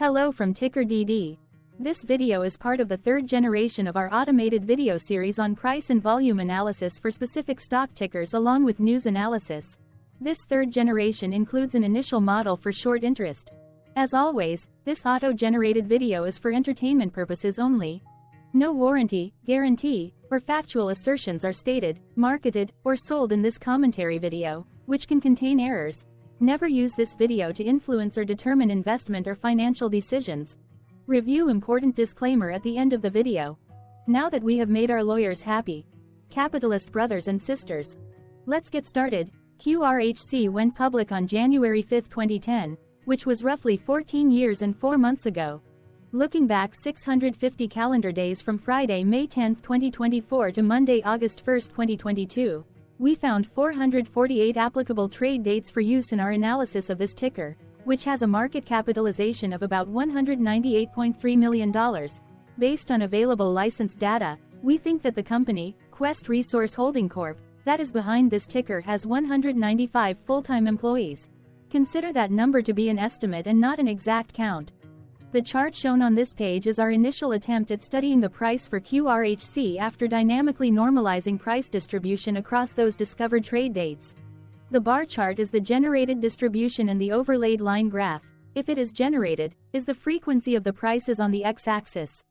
Hello from TickerDD. This video is part of the third generation of our automated video series on price and volume analysis for specific stock tickers along with news analysis. This third generation includes an initial model for short interest. As always, this auto-generated video is for entertainment purposes only. No warranty, guarantee, or factual assertions are stated, marketed, or sold in this commentary video, which can contain errors. Never use this video to influence or determine investment or financial decisions. Review important disclaimer at the end of the video. Now that we have made our lawyers happy, capitalist brothers and sisters, let's get started. QRHC went public on January 5, 2010, which was roughly 14 years and 4 months ago. Looking back 650 calendar days from Friday, May 10, 2024 to Monday, August 1, 2022, we found 448 applicable trade dates for use in our analysis of this ticker, which has a market capitalization of about $198.3 million. Based on available licensed data, we think that the company, Quest Resource Holding Corp., that is behind this ticker has 195 full-time employees. Consider that number to be an estimate and not an exact count. The chart shown on this page is our initial attempt at studying the price for QRHC after dynamically normalizing price distribution across those discovered trade dates. The bar chart is the generated distribution and the overlaid line graph, if it is generated, is the frequency of the prices on the x-axis.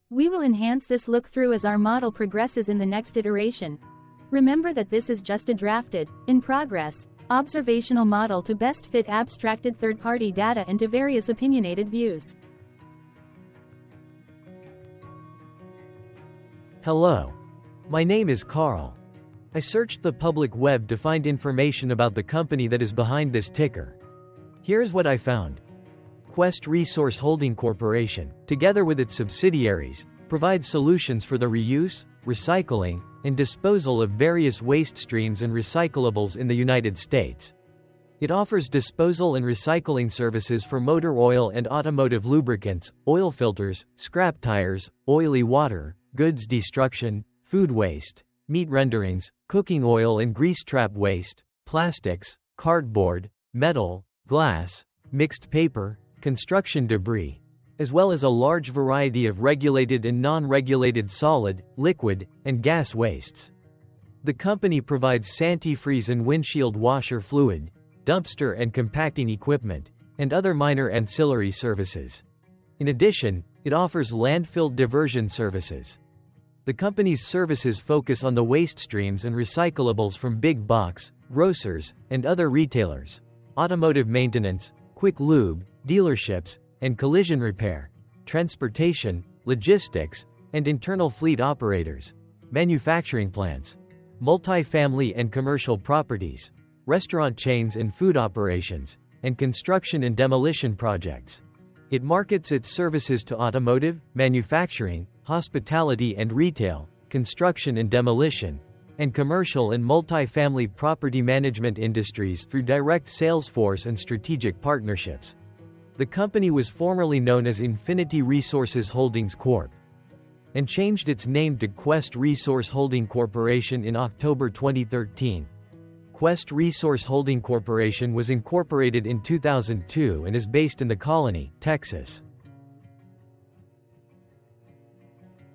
We will enhance this look-through as our model progresses in the next iteration. Remember that this is just a drafted, in progress, observational model to best fit abstracted third-party data into various opinionated views. Hello. My name is Carl. I searched the public web to find information about the company that is behind this ticker. Here's what I found. Quest Resource Holding Corporation, together with its subsidiaries, provides solutions for the reuse, recycling, and disposal of various waste streams and recyclables in the United States. It offers disposal and recycling services for motor oil and automotive lubricants, oil filters, scrap tires, oily water, goods destruction, food waste, meat renderings, cooking oil and grease trap waste, plastics, cardboard, metal, glass, mixed paper, construction debris, as well as a large variety of regulated and non-regulated solid, liquid, and gas wastes. The company provides antifreeze and windshield washer fluid, dumpster and compacting equipment, and other minor ancillary services. In addition, it offers landfill diversion services. The company's services focus on the waste streams and recyclables from big box, grocers, and other retailers, automotive maintenance, quick lube, dealerships, and collision repair, transportation, logistics, and internal fleet operators, manufacturing plants, multifamily and commercial properties, restaurant chains and food operations, and construction and demolition projects. It markets its services to automotive, manufacturing, hospitality and retail, construction and demolition, and commercial and multifamily property management industries through direct sales force and strategic partnerships. The company was formerly known as Infinity Resources Holdings Corp. and changed its name to Quest Resource Holding Corporation in October 2013. Quest Resource Holding Corporation was incorporated in 2002 and is based in The Colony, Texas.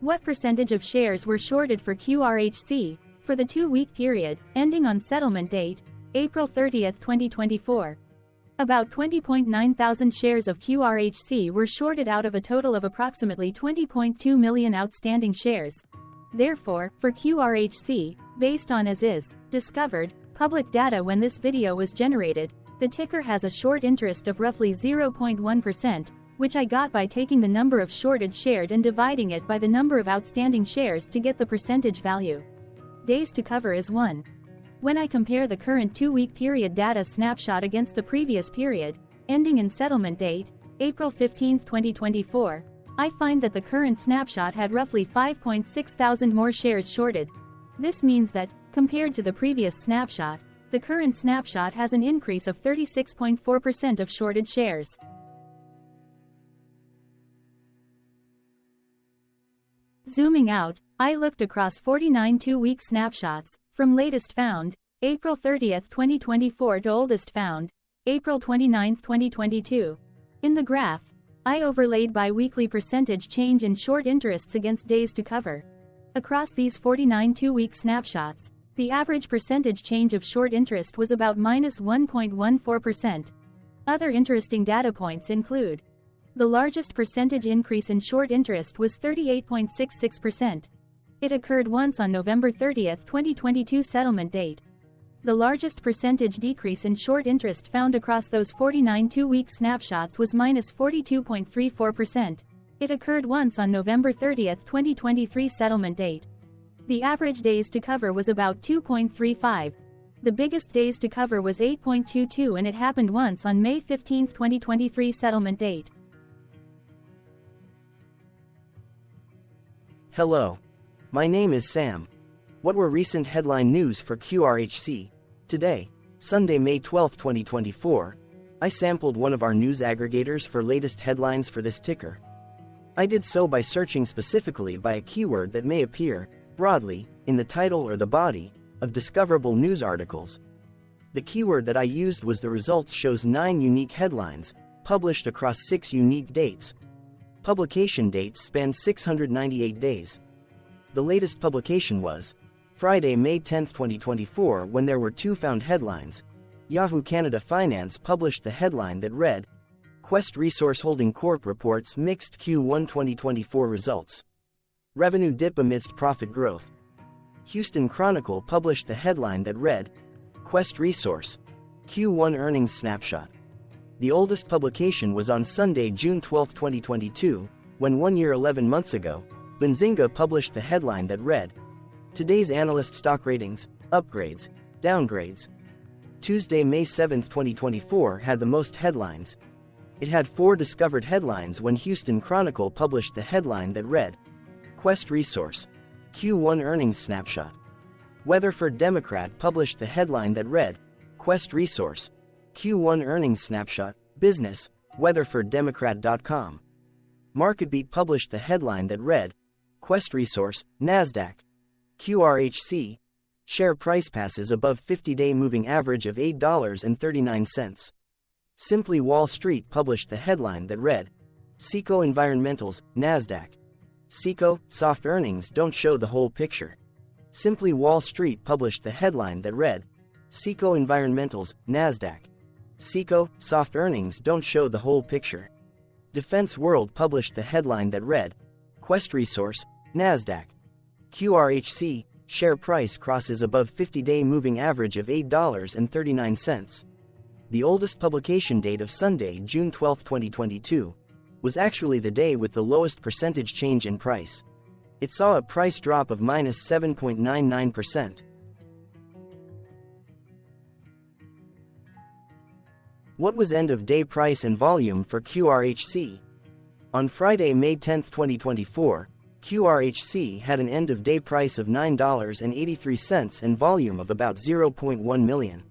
What percentage of shares were shorted for QRHC for the 2-week period, ending on settlement date, April 30, 2024? About 20.9 thousand shares of QRHC were shorted out of a total of approximately 20.2 million outstanding shares. Therefore, for QRHC, based on as is, discovered, public data when this video was generated, the ticker has a short interest of roughly 0.1%, which I got by taking the number of shorted shared and dividing it by the number of outstanding shares to get the percentage value. Days to cover is 1. When I compare the current 2-week period data snapshot against the previous period, ending in settlement date, April 15, 2024, I find that the current snapshot had roughly 5.6 thousand more shares shorted. This means that, compared to the previous snapshot, the current snapshot has an increase of 36.4% of shorted shares. Zooming out, I looked across 49 2-week snapshots, from latest found, April 30, 2024 to oldest found, April 29, 2022. In the graph, I overlaid bi-weekly percentage change in short interests against days to cover. Across these 49 two-week snapshots, the average percentage change of short interest was about minus 1.14%. Other interesting data points include: the largest percentage increase in short interest was 38.66%. It occurred once on November 30, 2022 settlement date. The largest percentage decrease in short interest found across those 49 two-week snapshots was minus 42.34%. It occurred once on November 30, 2023 settlement date. The average days to cover was about 2.35. The biggest days to cover was 8.22, and it happened once on May 15, 2023 settlement date. Hello. My name is Sam. What were recent headline news for QRHC? Today, Sunday, May 12, 2024, I sampled one of our news aggregators for latest headlines for this ticker. I did so by searching specifically by a keyword that may appear, broadly, in the title or the body of discoverable news articles. The keyword that I used was the results shows 9 unique headlines, published across 6 unique dates. Publication dates span 698 days. The latest publication was Friday, May 10, 2024, when there were 2 found headlines. Yahoo Canada Finance published the headline that read, Quest Resource Holding Corp reports mixed Q1 2024 results. Revenue dip amidst profit growth. Houston Chronicle published the headline that read, Quest Resource Q1 earnings snapshot. The oldest publication was on Sunday, June 12, 2022, when 1 year 11 months ago, Benzinga published the headline that read, Today's analyst stock ratings, upgrades, downgrades. Tuesday, May 7, 2024 had the most headlines. It had 4 discovered headlines when Houston Chronicle published the headline that read, Quest Resource Q1 earnings snapshot. Weatherford Democrat published the headline that read, Quest Resource Q1 earnings snapshot, business, weatherforddemocrat.com. MarketBeat published the headline that read, Quest Resource, NASDAQ, QRHC, share price passes above 50-day moving average of $8.39. Simply Wall Street published the headline that read, Seco Environmentals, NASDAQ. Seco, soft earnings don't show the whole picture. Simply Wall Street published the headline that read, Seco Environmentals, NASDAQ. Seco, soft earnings don't show the whole picture. Defense World published the headline that read, Quest Resource, NASDAQ. QRHC, share price crosses above 50-day moving average of $8.39. The oldest publication date of Sunday, June 12, 2022, was actually the day with the lowest percentage change in price. It saw a price drop of minus 7.99%. What was end-of-day price and volume for QRHC? On Friday, May 10, 2024, QRHC had an end-of-day price of $9.83 and volume of about 0.1 million.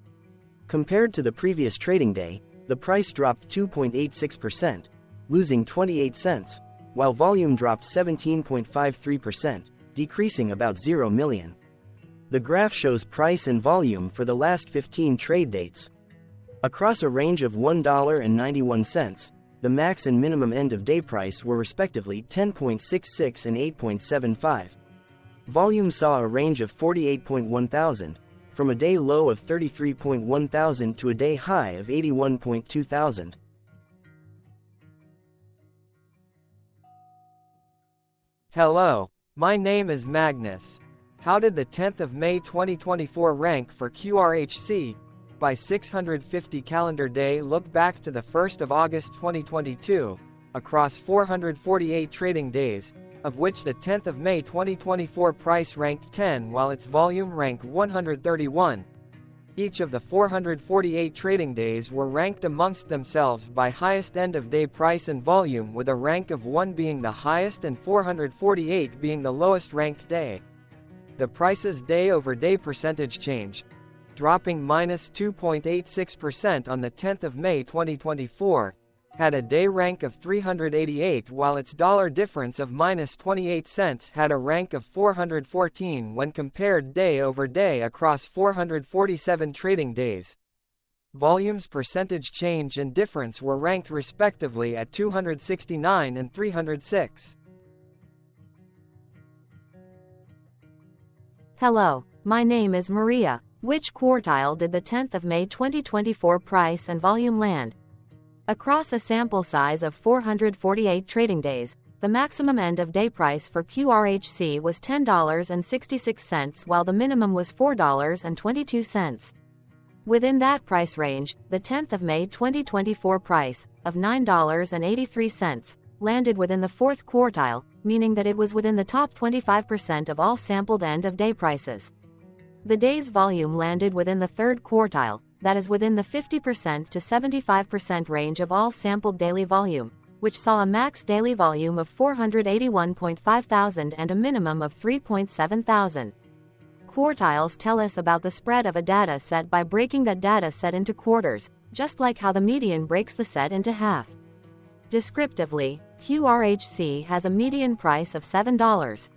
Compared to the previous trading day, the price dropped 2.86%, losing 28 cents, while volume dropped 17.53%, decreasing about 0 million. The graph shows price and volume for the last 15 trade dates. Across a range of $1.91, the max and minimum end-of-day price were respectively 10.66 and 8.75. Volume saw a range of 48.1 thousand, from a day low of 33.1 thousand to a day high of 81.2 thousand. Hello, my name is Magnus. How did the 10th of May 2024 rank for QRHC? By 650 calendar day look back to the 1st of August 2022, across 448 trading days, of which the 10th of May 2024 price ranked 10 while its volume ranked 131. Each of the 448 trading days were ranked amongst themselves by highest end-of-day price and volume, with a rank of 1 being the highest and 448 being the lowest ranked day. The price's day-over-day percentage change, dropping minus 2.86% on the 10th of May 2024, had a day rank of 388, while its dollar difference of minus 28 cents had a rank of 414 when compared day over day across 447 trading days. volumes percentage change and difference were ranked respectively at 269 and 306. Hello, my name is Maria. Which quartile did the 10th of May 2024 price and volume land? Across a sample size of 448 trading days, the maximum end-of-day price for QRHC was $10.66 while the minimum was $4.22. Within that price range, the 10th of May 2024 price, of $9.83, landed within the fourth quartile, meaning that it was within the top 25% of all sampled end-of-day prices. The day's volume landed within the third quartile, that is within the 50% to 75% range of all sampled daily volume, which saw a max daily volume of 481.5 thousand and a minimum of 3.7 thousand. Quartiles tell us about the spread of a data set by breaking that data set into quarters, just like how the median breaks the set into half. Descriptively, QRHC has a median price of $7.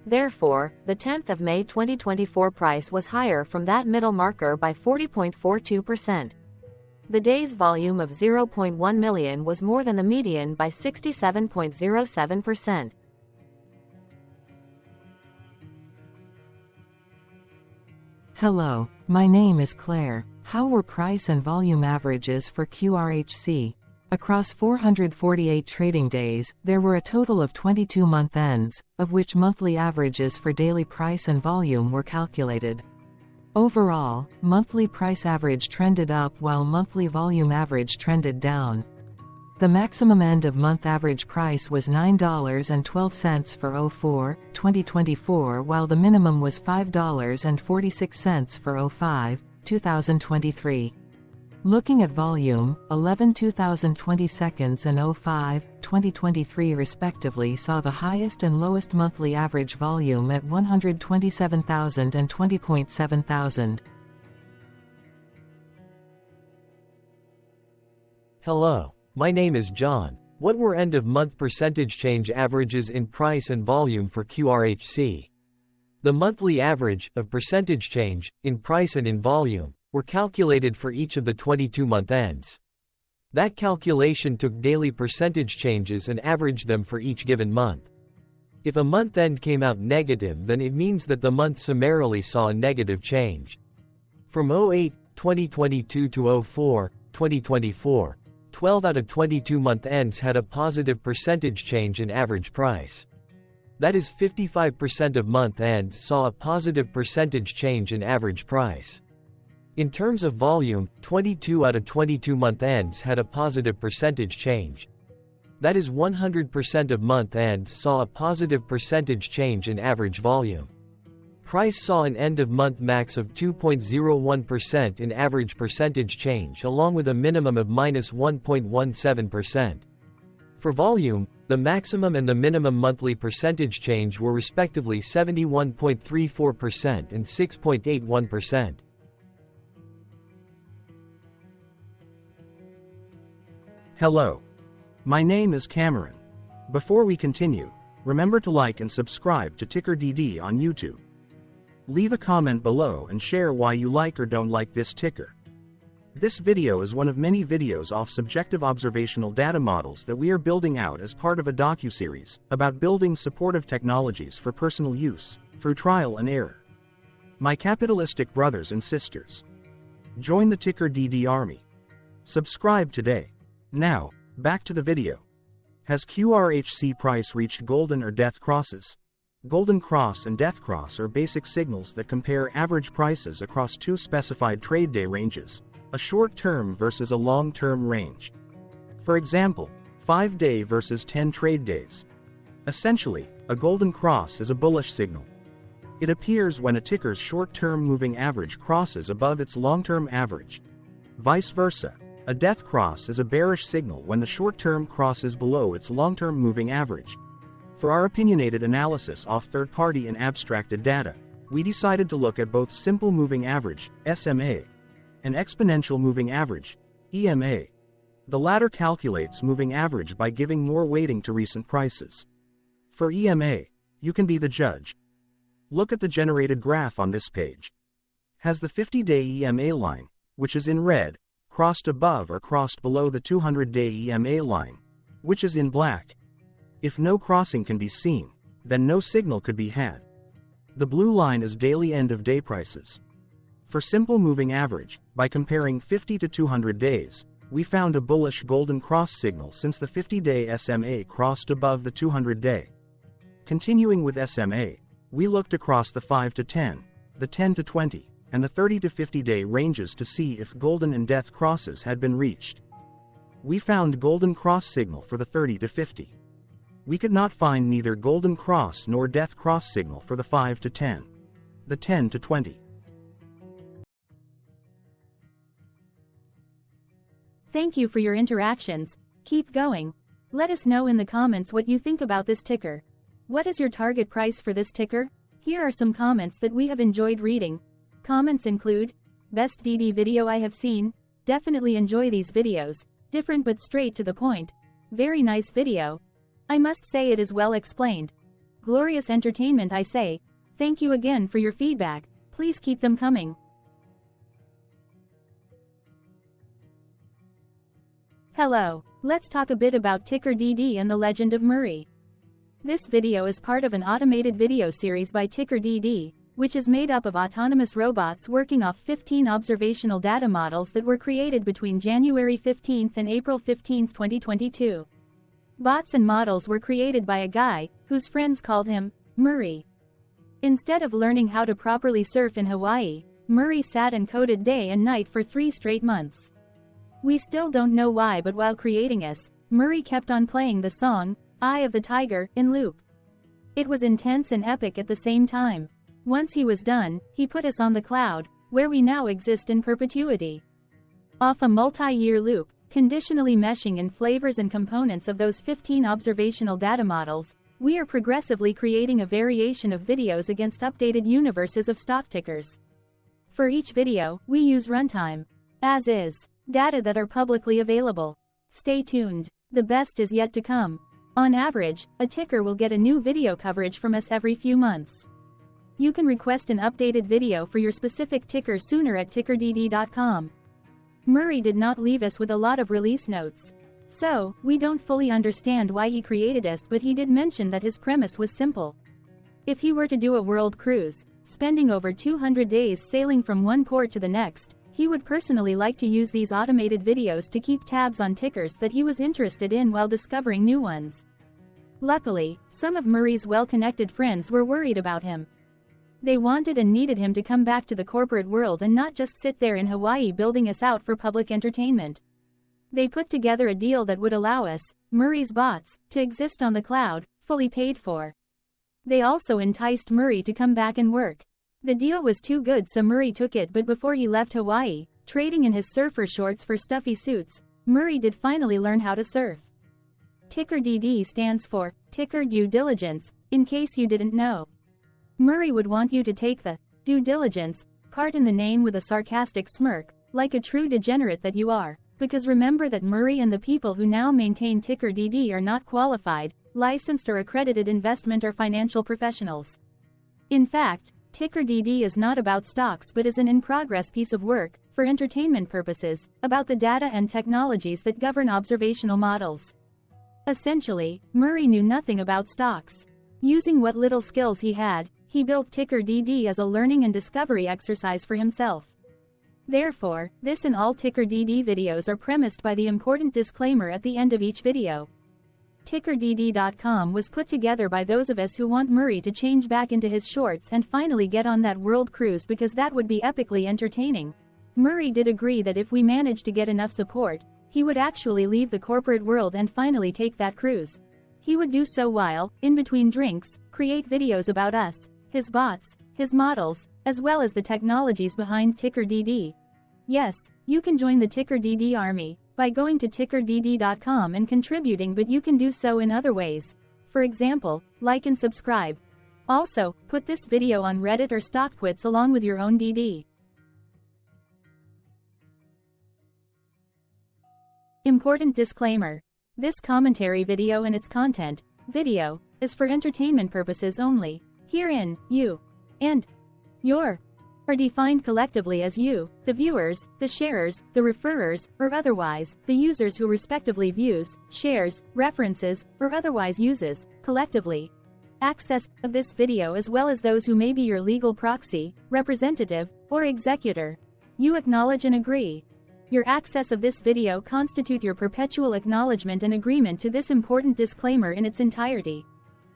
Therefore, the 10th of May 2024 price was higher from that middle marker by 40.42%. The day's volume of 0.1 million was more than the median by 67.07%. Hello, my name is Claire. How were price and volume averages for QRHC? Across 448 trading days, there were a total of 22 month ends, of which monthly averages for daily price and volume were calculated. Overall, monthly price average trended up while monthly volume average trended down. The maximum end-of-month average price was $9.12 for 04-2024 while the minimum was $5.46 for 05-2023. Looking at volume, 11-2020 seconds and 05-2023 respectively saw the highest and lowest monthly average volume at 127,000 and 20.7 thousand. Hello, my name is John. What were end-of-month percentage change averages in price and volume for QRHC? The monthly average of percentage change in price and in volume were calculated for each of the 22-month ends. That calculation took daily percentage changes and averaged them for each given month. If a month end came out negative, then it means that the month summarily saw a negative change. From 08-2022 to 04-2024, 12 out of 22 month ends had a positive percentage change in average price. That is 55% of month ends saw a positive percentage change in average price. In terms of volume, 22 out of 22 month ends had a positive percentage change. That is 100% of month ends saw a positive percentage change in average volume. Price saw an end-of-month max of 2.01% in average percentage change along with a minimum of -1.17%. For volume, the maximum and the minimum monthly percentage change were respectively 71.34% and 6.81%. Hello. My name is Cameron. Before we continue, remember to like and subscribe to TickerDD on YouTube. Leave a comment below and share why you like or don't like this ticker. This video is one of many videos off subjective observational data models that we are building out as part of a docuseries about building supportive technologies for personal use, through trial and error. My capitalistic brothers and sisters, join the TickerDD army. Subscribe today. Now, back to the video. Has QRHC price reached golden or death crosses? Golden cross and death cross are basic signals that compare average prices across two specified trade day ranges, a short-term versus a long-term range. For example, 5-day versus 10 trade days. Essentially, a golden cross is a bullish signal. It appears when a ticker's short-term moving average crosses above its long-term average. Vice versa. A death cross is a bearish signal when the short-term crosses below its long-term moving average. For our opinionated analysis off third-party and abstracted data, we decided to look at both simple moving average, SMA, and exponential moving average, EMA. The latter calculates moving average by giving more weighting to recent prices. For EMA, you can be the judge. Look at the generated graph on this page. Has the 50-day EMA line, which is in red, crossed above or crossed below the 200-day EMA line, which is in black. If no crossing can be seen, then no signal could be had. The blue line is daily end-of-day prices. For simple moving average, by comparing 50 to 200 days, we found a bullish golden cross signal since the 50-day SMA crossed above the 200-day. Continuing with SMA, we looked across the 5 to 10, the 10 to 20, and the 30 to 50-day ranges to see if golden and death crosses had been reached. We found golden cross signal for the 30 to 50. We could not find neither golden cross nor death cross signal for the 5 to 10, the 10 to 20. Thank you for your interactions. Keep going. Let us know in the comments what you think about this ticker. What is your target price for this ticker? Here are some comments that we have enjoyed reading. Comments include, best DD video I have seen, definitely enjoy these videos, different but straight to the point, very nice video. I must say it is well explained. Glorious entertainment I say, thank you again for your feedback, please keep them coming. Hello, let's talk a bit about TickerDD and the legend of Murray. This video is part of an automated video series by TickerDD, which is made up of autonomous robots working off 15 observational data models that were created between January 15 and April 15, 2022. Bots and models were created by a guy, whose friends called him Murray. Instead of learning how to properly surf in Hawaii, Murray sat and coded day and night for 3 straight months. We still don't know why, but while creating us, Murray kept on playing the song, Eye of the Tiger, in loop. It was intense and epic at the same time. Once he was done, he put us on the cloud, where we now exist in perpetuity. Off a multi-year loop, conditionally meshing in flavors and components of those 15 observational data models, we are progressively creating a variation of videos against updated universes of stock tickers. For each video, we use runtime, as is, data that are publicly available. Stay tuned, the best is yet to come. On average, a ticker will get a new video coverage from us every few months. You can request an updated video for your specific ticker sooner at TickerDD.com. Murray did not leave us with a lot of release notes. So, we don't fully understand why he created us, but he did mention that his premise was simple. If he were to do a world cruise, spending over 200 days sailing from one port to the next, he would personally like to use these automated videos to keep tabs on tickers that he was interested in while discovering new ones. Luckily, some of Murray's well-connected friends were worried about him. They wanted and needed him to come back to the corporate world and not just sit there in Hawaii building us out for public entertainment. They put together a deal that would allow us, Murray's bots, to exist on the cloud, fully paid for. They also enticed Murray to come back and work. The deal was too good, so Murray took it, but before he left Hawaii, trading in his surfer shorts for stuffy suits, Murray did finally learn how to surf. TickerDD stands for Ticker Due Diligence, in case you didn't know. Murray would want you to take the due diligence part in the name with a sarcastic smirk, like a true degenerate that you are, because remember that Murray and the people who now maintain TickerDD are not qualified, licensed or accredited investment or financial professionals. In fact, TickerDD is not about stocks but is an in-progress piece of work, for entertainment purposes, about the data and technologies that govern observational models. Essentially, Murray knew nothing about stocks. Using what little skills he had, he built TickerDD as a learning and discovery exercise for himself. Therefore, this and all TickerDD videos are premised by the important disclaimer at the end of each video. TickerDD.com was put together by those of us who want Murray to change back into his shorts and finally get on that world cruise, because that would be epically entertaining. Murray did agree that if we managed to get enough support, he would actually leave the corporate world and finally take that cruise. He would do so while, in between drinks, create videos about us, his bots, his models, as well as the technologies behind TickerDD. Yes, you can join the TickerDD army by going to TickerDD.com and contributing, but you can do so in other ways. For example, like and subscribe. Also, put this video on Reddit or StockTwits along with your own DD. Important disclaimer. This commentary video and its content, is for entertainment purposes only. Herein, you and your are defined collectively as you, the viewers, the sharers, the referrers, or otherwise, the users who respectively views, shares, references, or otherwise uses, collectively, access of this video as well as those who may be your legal proxy, representative, or executor. You acknowledge and agree. Your access of this video constitute your perpetual acknowledgement and agreement to this important disclaimer in its entirety.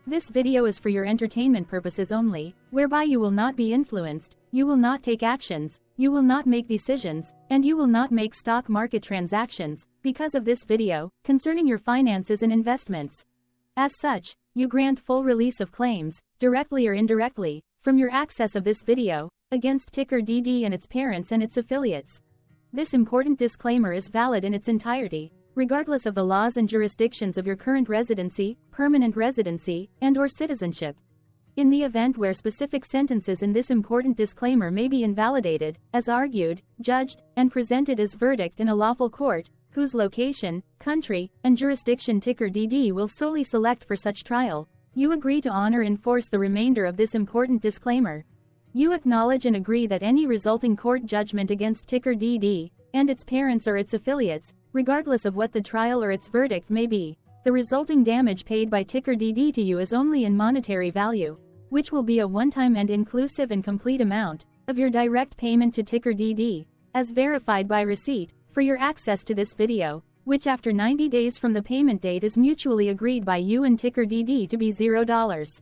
This video is for your entertainment purposes only, whereby you will not be influenced, you will not take actions, you will not make decisions, and you will not make stock market transactions, because of this video, concerning your finances and investments. As such, you grant full release of claims, directly or indirectly, from your access of this video, against TickerDD and its parents and its affiliates. This important disclaimer is valid in its entirety, regardless of the laws and jurisdictions of your current residency, permanent residency, and/or citizenship. In the event where specific sentences in this important disclaimer may be invalidated, as argued, judged, and presented as verdict in a lawful court, whose location, country, and jurisdiction TickerDD will solely select for such trial, you agree to honor and enforce the remainder of this important disclaimer. You acknowledge and agree that any resulting court judgment against TickerDD, and its parents or its affiliates, regardless of what the trial or its verdict may be, the resulting damage paid by TickerDD to you is only in monetary value, which will be a one-time and inclusive and complete amount of your direct payment to TickerDD, as verified by receipt, for your access to this video, which after 90 days from the payment date is mutually agreed by you and TickerDD to be $0.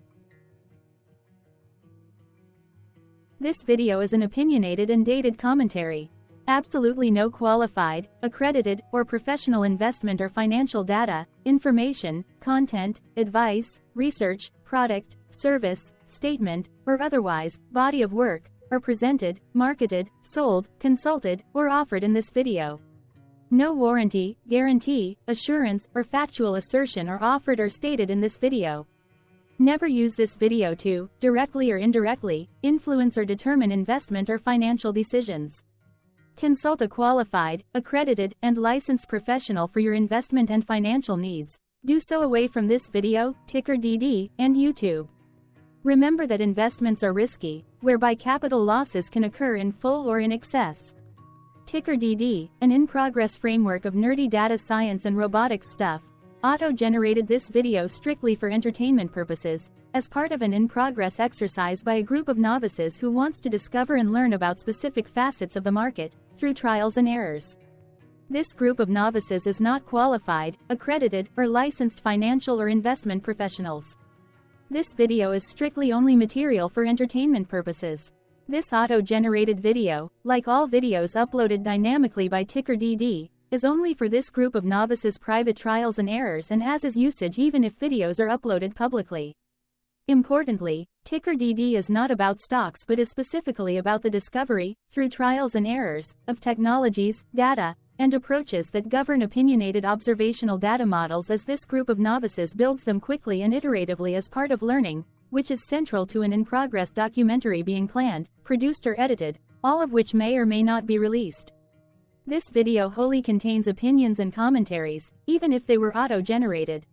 This video is an opinionated and dated commentary. Absolutely no qualified, accredited, or professional investment or financial data, information, content, advice, research, product, service, statement, or otherwise, body of work, are presented, marketed, sold, consulted, or offered in this video. No warranty, guarantee, assurance, or factual assertion are offered or stated in this video. Never use this video to, directly or indirectly, influence or determine investment or financial decisions. Consult a qualified, accredited, and licensed professional for your investment and financial needs. Do so away from this video, TickerDD, and YouTube. Remember that investments are risky, whereby capital losses can occur in full or in excess. TickerDD, an in-progress framework of nerdy data science and robotics stuff, auto-generated this video strictly for entertainment purposes, as part of an in-progress exercise by a group of novices who wants to discover and learn about specific facets of the market, through trials and errors. This group of novices is not qualified, accredited, or licensed financial or investment professionals. This video is strictly only material for entertainment purposes. This auto-generated video, like all videos uploaded dynamically by TickerDD, is only for this group of novices' private trials and errors and as is usage even if videos are uploaded publicly. Importantly, TickerDD is not about stocks but is specifically about the discovery, through trials and errors, of technologies, data, and approaches that govern opinionated observational data models as this group of novices builds them quickly and iteratively as part of learning, which is central to an in-progress documentary being planned, produced or edited, all of which may or may not be released. This video wholly contains opinions and commentaries, even if they were auto-generated.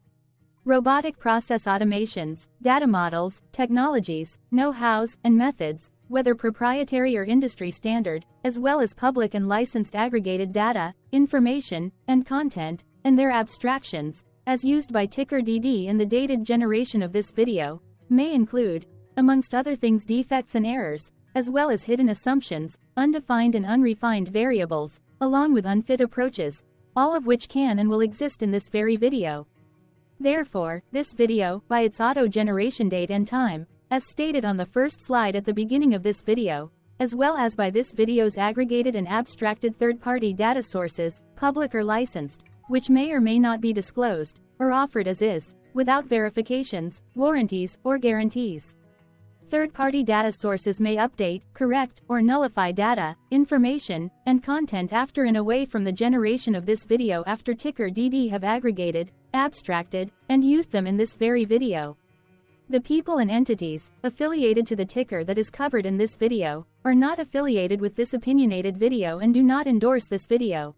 Robotic process automations, data models, technologies, know-hows, and methods, whether proprietary or industry standard, as well as public and licensed aggregated data, information, and content, and their abstractions, as used by TickerDD in the dated generation of this video, may include, amongst other things, defects and errors, as well as hidden assumptions, undefined and unrefined variables, along with unfit approaches, all of which can and will exist in this very video. Therefore, this video, by its auto-generation date and time, as stated on the first slide at the beginning of this video, as well as by this video's aggregated and abstracted third-party data sources, public or licensed, which may or may not be disclosed, or offered as is, without verifications, warranties, or guarantees. Third-party data sources may update, correct, or nullify data, information, and content after and away from the generation of this video after TickerDD have aggregated, abstracted, and used them in this very video. The people and entities affiliated to the ticker that is covered in this video are not affiliated with this opinionated video and do not endorse this video.